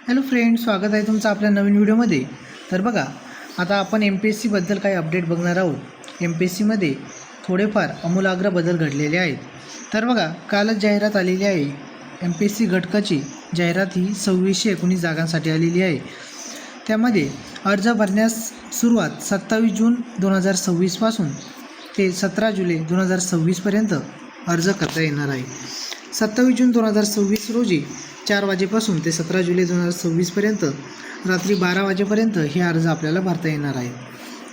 Hello friends, स्वागत आहे तुमचं आपल्या नवीन व्हिडिओमध्ये। तर बघा, आता आपण MPSC बद्दल काही अपडेट बघणार आहोत। MPSC मध्ये थोडेफार आमूलाग्र बदल घडलेले आहेत। तर बघा, कालच जाहिरात आलेली आहे। MPSC घटकाची जाहिरात ही 2619 जागांसाठी आलेली आहे। त्यामध्ये अर्ज भरण्यास सुरुवात 27 जून 2026 पासून ते 17 जुलै 2026 पर्यंत अर्ज करता येणार आहे। 27 जून 2026 रोजी 4 वाजेपासून ते 17 जुलै 2026 पर्यंत रात्री 12 वाजेपर्यंत हे अर्ज आपल्याला भरता येणार आहे।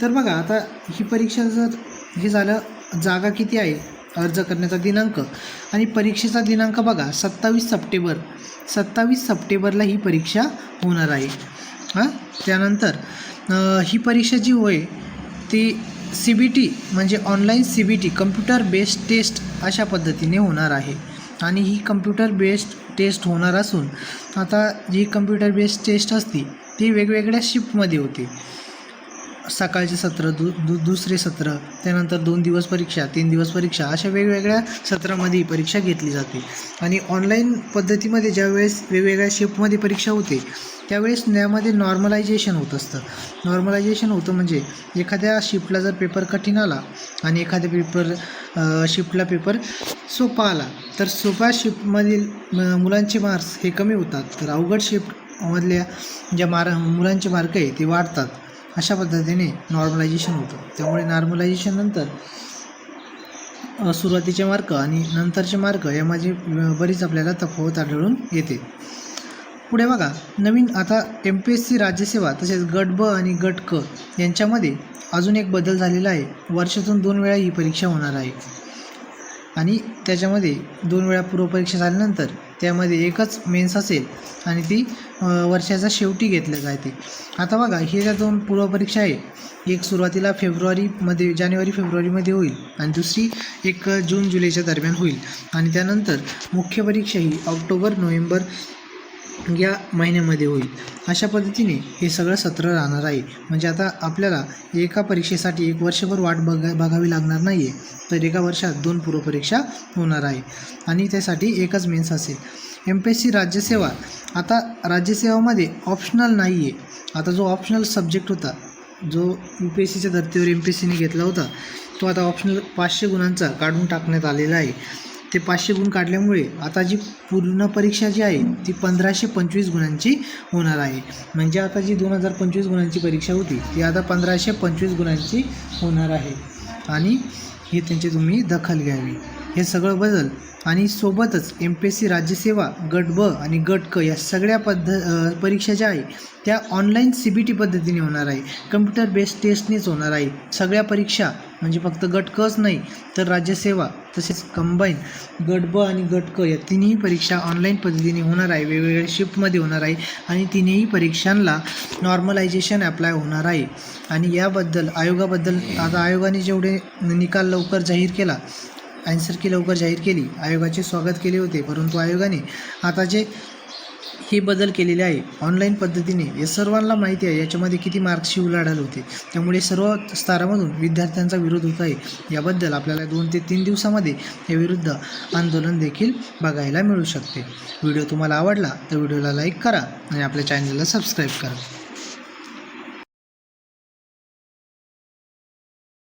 तर बघा, आता ही परीक्षा जर हे झालं, जागा किती आहे, अर्ज करण्याचा दिनांक आणि परीक्षेचा दिनांक बघा 27 सप्टेंबरला ही परीक्षा होणार आहे। त्यानंतर ही परीक्षा जी होय ती CBT म्हणजे online CBT computer based test अशा पद्धतीने होणार आहे। आणि ही कम्प्युटर बेस्ड टेस्ट होणार असून आता जी कम्प्युटर बेस्ड टेस्ट असती ती वेगवेगळ्या शिफ्टमध्ये होते। सकाळचे सत्र, दुसरे सत्र, त्यानंतर 2 दिवस परीक्षा, 3 दिवस परीक्षा, अशा वेगवेगळ्या सत्रामध्ये परीक्षा घेतली जाते। आणि ऑनलाईन पद्धतीमध्ये ज्यावेळेस वेगवेगळ्या शिफ्टमध्ये परीक्षा होते त्यावेळेस त्यामध्ये नॉर्मलायझेशन होत असतं। नॉर्मलायझेशन होतं म्हणजे एखाद्या शिफ्टला जर पेपर कठीण आला आणि एखाद्या शिफ्टला पेपर सोपा आला तर सोप्या शिफ्टमधील मुलांचे मार्क्स हे कमी होतात, तर अवघड शिफ्टमधल्या ज्या मुलांचे मार्क आहे ते वाढतात। अशा पद्धतीने नॉर्मलायझेशन होतं। त्यामुळे नॉर्मलायझेशन नंतर सुरुवातीचे मार्क आणि नंतरचे मार्क यामध्ये बरीच आपल्याला तफावत आढळून येते। पुढे बघा, नवीन आता MPSC राज्यसेवा तसेच गट ब आणि गट क यांच्यामध्ये अजून एक बदल झालेला आहे। वर्षातून 2 वेळा ही परीक्षा होणार आहे आणि त्याच्यामध्ये 2 वेळा पूर्वपरीक्षा झाल्यानंतर त्यामध्ये एकच मेन्स असेल आणि ती वर्षाच्या शेवटी घेतली जाते। आता बघा, हे ज्या 2 पूर्वपरीक्षा आहे, एक सुरुवातीला जानेवारी फेब्रुवारीमध्ये होईल आणि दुसरी 1 जून जुलैच्या दरम्यान होईल आणि त्यानंतर मुख्य परीक्षा ही ऑक्टोबर नोव्हेंबर या महिन्यामध्ये होईल। अशा पद्धतीने हे सगळं सत्र राहणार आहे। म्हणजे आता आपल्याला एका परीक्षेसाठी 1 वर्षभर वाट बघावी लागणार नाही आहे, तर एका वर्षात 2 पूर्वपरीक्षा होणार आहे आणि त्यासाठी एकच मेन्स असेल। MPSC राज्यसेवा, आता राज्यसेवामध्ये ऑप्शनल नाही आहे। आता जो ऑप्शनल सब्जेक्ट होता, जो UPSCच्या धर्तीवर MPSCने घेतला होता, तो आता ऑप्शनल 500 गुणांचा काढून टाकण्यात आलेला आहे। ते 500 गुण काढल्यामुळे आता जी पूर्ण परीक्षा जी आहे ती 1525 गुणांची होणार आहे। म्हणजे आता जी 2025 गुणांची परीक्षा होती ती आता 1525 गुणांची होणार आहे आणि हे त्यांची तुम्ही दखल घ्यावी। हे सगळं बदल आणि सोबतच MPSC राज्यसेवा गट ब आणि गट क या सगळ्या परीक्षा ज्या आहे त्या ऑनलाईन CBT पद्धतीने होणार आहे, कम्प्युटर बेस्ड टेस्टनेच होणार आहे। सगळ्या परीक्षा म्हणजे फक्त गट कच नाही तर राज्यसेवा तसेच कंबाईन गट ब आणि गट क या तिन्ही परीक्षा ऑनलाईन पद्धतीने होणार आहे, वेगवेगळ्या शिफ्टमध्ये होणार आहे आणि तिन्ही परीक्षांना नॉर्मलायझेशन अप्लाय होणार आहे। आणि याबद्दल आयोगाबद्दल आता आयोगाने जेवढे निकाल लवकर जाहीर केला, आन्सर की लवकर जाहीर केली, आयोगाचे स्वागत केले होते, परंतु आयोगाने आता जे हे बदल केलेले आहे ऑनलाईन पद्धतीने, हे सर्वांना माहिती आहे याच्यामध्ये किती मार्क्सची उलाढाल होते। त्यामुळे सर्व स्तरामधून विद्यार्थ्यांचा विरोध होत आहे। याबद्दल आपल्याला 2 ते 3 दिवसामध्ये याविरुद्ध आंदोलन देखील बघायला मिळू शकते। व्हिडिओ तुम्हाला आवडला तर व्हिडिओला लाईक करा आणि आपल्या चॅनलला सबस्क्राईब करा।